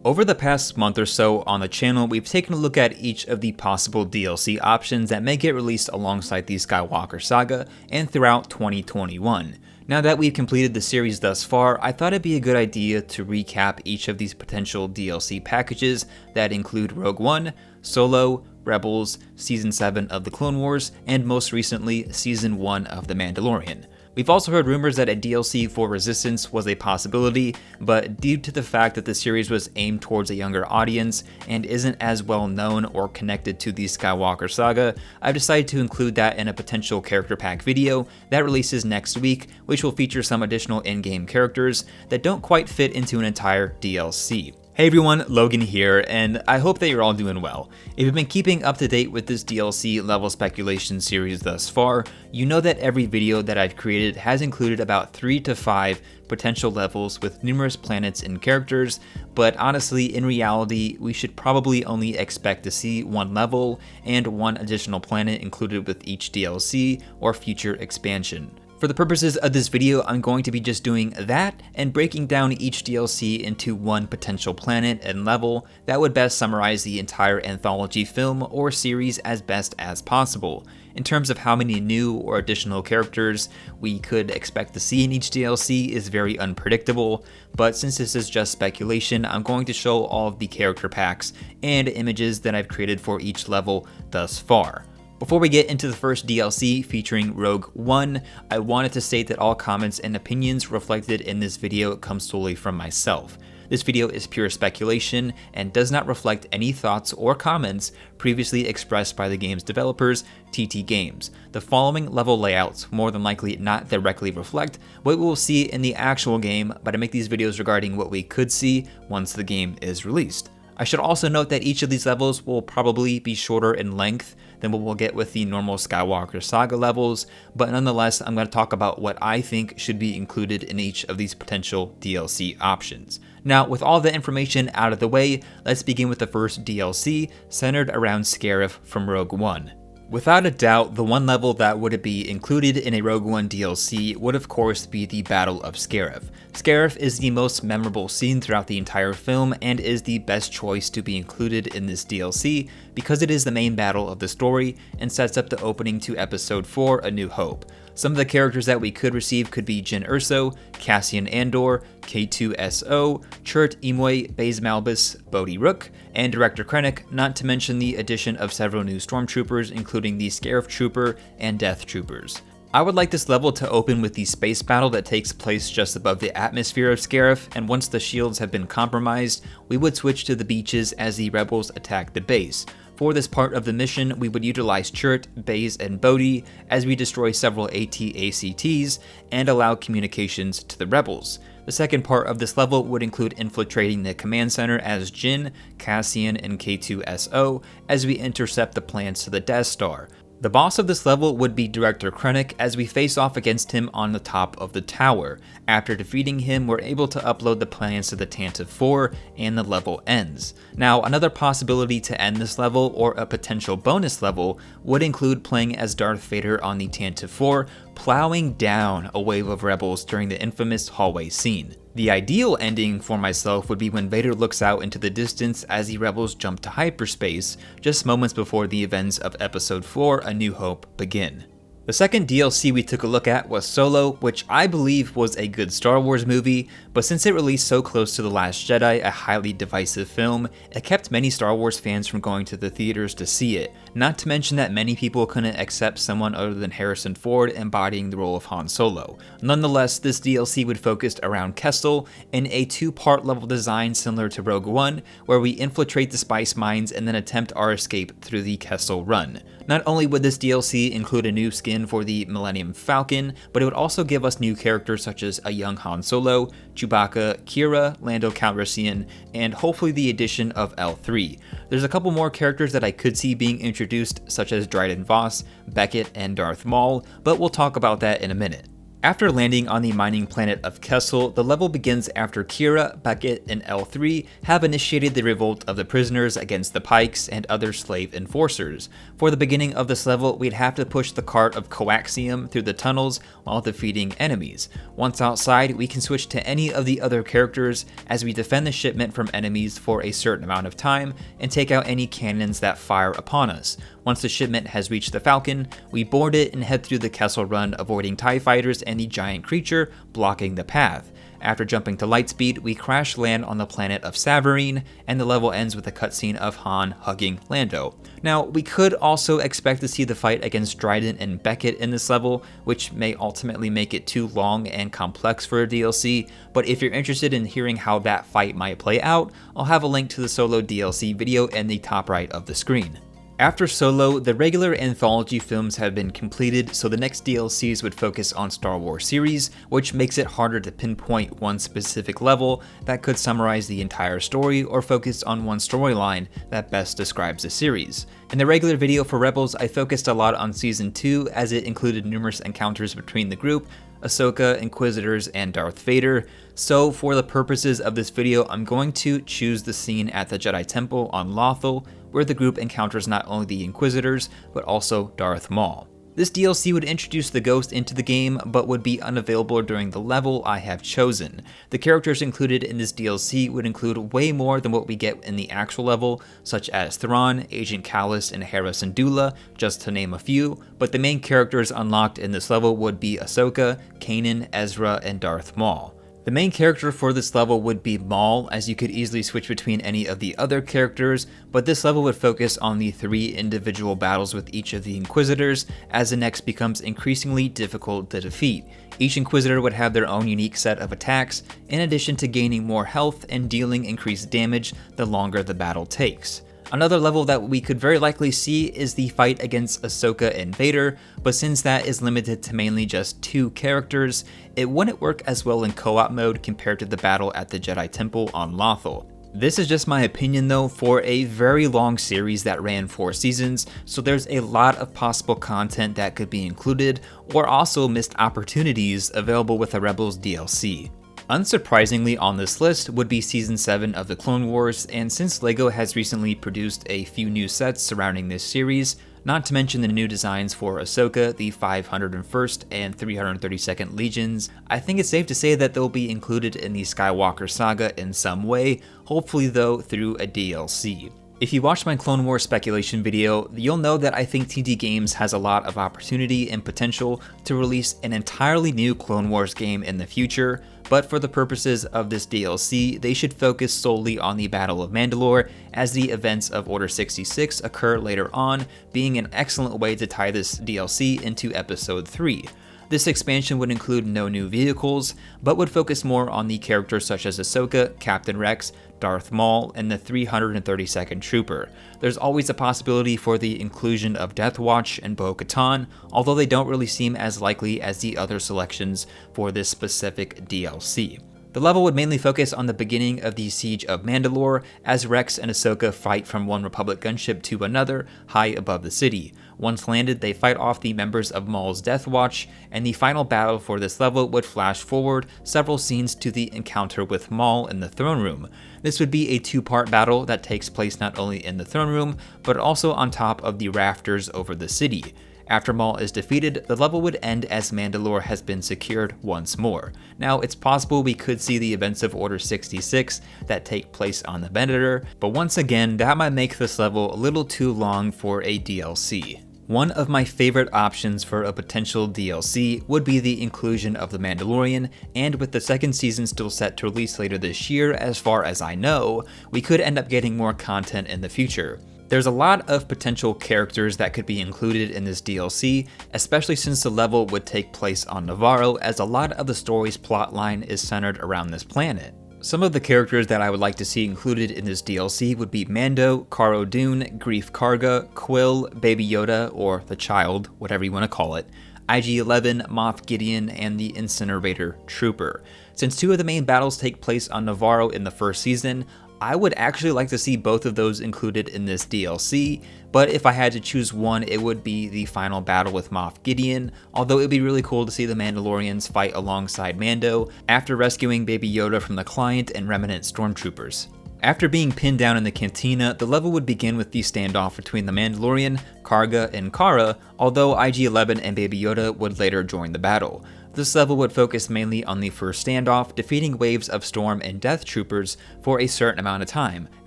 Over the past month or so on the channel, we've taken a look at each of the possible DLC options that may get released alongside the Skywalker Saga and throughout 2021. Now that we've completed the series thus far, I thought it'd be a good idea to recap each of these potential DLC packages that include Rogue One, Solo, Rebels, Season 7 of the Clone Wars, and most recently, Season 1 of The Mandalorian. We've also heard rumors that a DLC for Resistance was a possibility, but due to the fact that the series was aimed towards a younger audience and isn't as well known or connected to the Skywalker Saga, I've decided to include that in a potential character pack video that releases next week, which will feature some additional in-game characters that don't quite fit into an entire DLC. Hey everyone, Logan here, and I hope that you're all doing well. If you've been keeping up to date with this DLC level speculation series thus far, you know that every video that I've created has included about 3 to 5 potential levels with numerous planets and characters, but honestly, in reality, we should probably only expect to see one level and one additional planet included with each DLC or future expansion. For the purposes of this video, I'm going to be just doing that and breaking down each DLC into one potential planet and level that would best summarize the entire anthology film or series as best as possible. In terms of how many new or additional characters we could expect to see in each DLC is very unpredictable, but since this is just speculation, I'm going to show all of the character packs and images that I've created for each level thus far. Before we get into the first DLC featuring Rogue One, I wanted to state that all comments and opinions reflected in this video come solely from myself. This video is pure speculation and does not reflect any thoughts or comments previously expressed by the game's developers, TT Games. The following level layouts more than likely not directly reflect what we will see in the actual game, but I make these videos regarding what we could see once the game is released. I should also note that each of these levels will probably be shorter in length than what we'll get with the normal Skywalker Saga levels, but nonetheless, I'm going to talk about what I think should be included in each of these potential DLC options. Now, with all the information out of the way, let's begin with the first DLC, centered around Scarif from Rogue One. Without a doubt, the one level that would be included in a Rogue One DLC would of course be the Battle of Scarif. Scarif is the most memorable scene throughout the entire film and is the best choice to be included in this DLC because it is the main battle of the story and sets up the opening to Episode 4, A New Hope. Some of the characters that we could receive could be Jyn Erso, Cassian Andor, K2SO, Chirrut Imwe, Baze Malbus, Bodhi Rook, and Director Krennic, not to mention the addition of several new stormtroopers including the Scarif Trooper and Death Troopers. I would like this level to open with the space battle that takes place just above the atmosphere of Scarif, and once the shields have been compromised, we would switch to the beaches as the rebels attack the base. For this part of the mission, we would utilize Chirrut, Baze, and Bodhi as we destroy several AT-ACTs and allow communications to the rebels. The second part of this level would include infiltrating the command center as Jyn, Cassian, and K2SO as we intercept the plans to the Death Star. The boss of this level would be Director Krennic as we face off against him on the top of the tower. After defeating him, we're able to upload the plans to the Tantive 4 and the level ends. Now, another possibility to end this level or a potential bonus level would include playing as Darth Vader on the Tantive 4, plowing down a wave of rebels during the infamous hallway scene. The ideal ending for myself would be when Vader looks out into the distance as the rebels jump to hyperspace, just moments before the events of Episode 4, A New Hope begin. The second DLC we took a look at was Solo, which I believe was a good Star Wars movie, but since it released so close to The Last Jedi, a highly divisive film, it kept many Star Wars fans from going to the theaters to see it, not to mention that many people couldn't accept someone other than Harrison Ford embodying the role of Han Solo. Nonetheless, this DLC would focus around Kessel in a 2-part level design similar to Rogue One, where we infiltrate the spice mines and then attempt our escape through the Kessel Run. Not only would this DLC include a new skin for the Millennium Falcon, but it would also give us new characters such as a young Han Solo, Chewbacca, Kira, Lando Calrissian, and hopefully the addition of L3. There's a couple more characters that I could see being introduced, such as Dryden Voss, Beckett, and Darth Maul, but we'll talk about that in a minute. After landing on the mining planet of Kessel, the level begins after Kira, Beckett, and L3 have initiated the revolt of the prisoners against the Pikes and other slave enforcers. For the beginning of this level, we'd have to push the cart of coaxium through the tunnels while defeating enemies. Once outside, we can switch to any of the other characters as we defend the shipment from enemies for a certain amount of time and take out any cannons that fire upon us. Once the shipment has reached the Falcon, we board it and head through the Kessel Run, avoiding TIE fighters and the giant creature blocking the path. After jumping to lightspeed, we crash land on the planet of Savarine, and the level ends with a cutscene of Han hugging Lando. Now, we could also expect to see the fight against Dryden and Beckett in this level, which may ultimately make it too long and complex for a DLC, but if you're interested in hearing how that fight might play out, I'll have a link to the Solo DLC video in the top right of the screen. After Solo, the regular anthology films have been completed, so the next DLCs would focus on Star Wars series, which makes it harder to pinpoint one specific level that could summarize the entire story or focus on one storyline that best describes the series. In the regular video for Rebels, I focused a lot on Season 2 as it included numerous encounters between the group, Ahsoka, Inquisitors, and Darth Vader, so for the purposes of this video, I'm going to choose the scene at the Jedi Temple on Lothal, where the group encounters not only the Inquisitors, but also Darth Maul. This DLC would introduce the Ghost into the game, but would be unavailable during the level I have chosen. The characters included in this DLC would include way more than what we get in the actual level, such as Thrawn, Agent Kallus, and Hera Syndulla, just to name a few, but the main characters unlocked in this level would be Ahsoka, Kanan, Ezra, and Darth Maul. The main character for this level would be Maul, as you could easily switch between any of the other characters, but this level would focus on the 3 individual battles with each of the Inquisitors, as the next becomes increasingly difficult to defeat. Each Inquisitor would have their own unique set of attacks, in addition to gaining more health and dealing increased damage the longer the battle takes. Another level that we could very likely see is the fight against Ahsoka and Vader, but since that is limited to mainly just 2 characters, it wouldn't work as well in co-op mode compared to the battle at the Jedi Temple on Lothal. This is just my opinion though, for a very long series that ran 4 seasons, so there's a lot of possible content that could be included, or also missed opportunities available with the Rebels DLC. Unsurprisingly on this list would be Season 7 of the Clone Wars, and since LEGO has recently produced a few new sets surrounding this series, not to mention the new designs for Ahsoka, the 501st and 332nd Legions, I think it's safe to say that they'll be included in the Skywalker Saga in some way, hopefully though through a DLC. If you watched my Clone Wars speculation video, you'll know that I think TT Games has a lot of opportunity and potential to release an entirely new Clone Wars game in the future, but for the purposes of this DLC, they should focus solely on the Battle of Mandalore, as the events of Order 66 occur later on, being an excellent way to tie this DLC into Episode 3. This expansion would include no new vehicles, but would focus more on the characters such as Ahsoka, Captain Rex, Darth Maul, and the 332nd Trooper. There's always a possibility for the inclusion of Death Watch and Bo-Katan, although they don't really seem as likely as the other selections for this specific DLC. The level would mainly focus on the beginning of the Siege of Mandalore, as Rex and Ahsoka fight from one Republic gunship to another high above the city. Once landed, they fight off the members of Maul's Death Watch, and the final battle for this level would flash forward several scenes to the encounter with Maul in the throne room. This would be a 2-part battle that takes place not only in the throne room, but also on top of the rafters over the city. After Maul is defeated, the level would end as Mandalore has been secured once more. Now, it's possible we could see the events of Order 66 that take place on the Venator, but once again, that might make this level a little too long for a DLC. One of my favorite options for a potential DLC would be the inclusion of The Mandalorian, and with the 2nd season still set to release later this year as far as I know, we could end up getting more content in the future. There's a lot of potential characters that could be included in this DLC, especially since the level would take place on Navarro, as a lot of the story's plotline is centered around this planet. Some of the characters that I would like to see included in this DLC would be Mando, Cara Dune, Greef Karga, Quill, Baby Yoda, or the Child, whatever you want to call it, IG-11, Moff Gideon, and the Incinerator Trooper. Since 2 of the main battles take place on Navarro in the 1st season, I would actually like to see both of those included in this DLC, but if I had to choose one, it would be the final battle with Moff Gideon, although it would be really cool to see the Mandalorians fight alongside Mando after rescuing Baby Yoda from the Client and remnant stormtroopers. After being pinned down in the cantina, the level would begin with the standoff between the Mandalorian, Karga, and Cara, although IG-11 and Baby Yoda would later join the battle. This level would focus mainly on the first standoff, defeating waves of Storm and Death Troopers for a certain amount of time.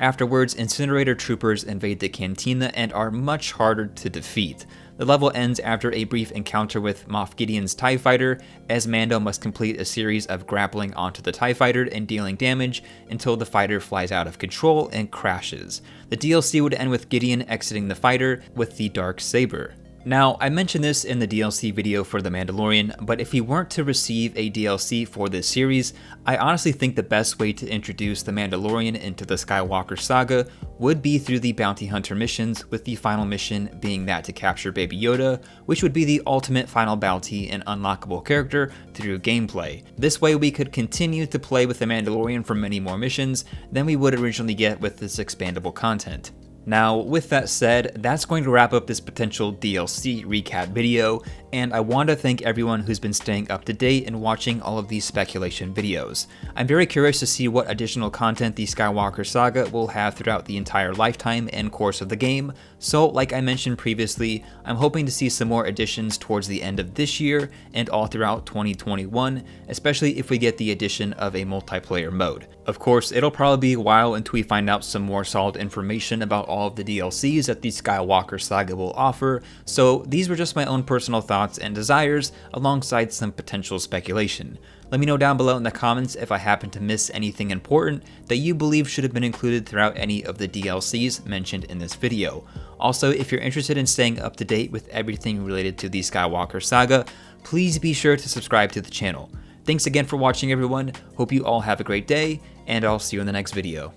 Afterwards, Incinerator Troopers invade the cantina and are much harder to defeat. The level ends after a brief encounter with Moff Gideon's TIE Fighter, as Mando must complete a series of grappling onto the TIE Fighter and dealing damage until the fighter flies out of control and crashes. The DLC would end with Gideon exiting the fighter with the Dark Saber. Now, I mentioned this in the DLC video for The Mandalorian, but if he weren't to receive a DLC for this series, I honestly think the best way to introduce The Mandalorian into the Skywalker Saga would be through the bounty hunter missions, with the final mission being that to capture Baby Yoda, which would be the ultimate final bounty and unlockable character through gameplay. This way we could continue to play with The Mandalorian for many more missions than we would originally get with this expandable content. Now, with that said, that's going to wrap up this potential DLC recap video, and I want to thank everyone who's been staying up to date and watching all of these speculation videos. I'm very curious to see what additional content the Skywalker Saga will have throughout the entire lifetime and course of the game, so like I mentioned previously, I'm hoping to see some more additions towards the end of this year and all throughout 2021, especially if we get the addition of a multiplayer mode. Of course, it'll probably be a while until we find out some more solid information about all of the DLCs that the Skywalker Saga will offer, so these were just my own personal thoughts and desires alongside some potential speculation. Let me know down below in the comments if I happen to miss anything important that you believe should have been included throughout any of the DLCs mentioned in this video. Also, if you're interested in staying up to date with everything related to the Skywalker Saga, please be sure to subscribe to the channel. Thanks again for watching everyone, hope you all have a great day, and I'll see you in the next video.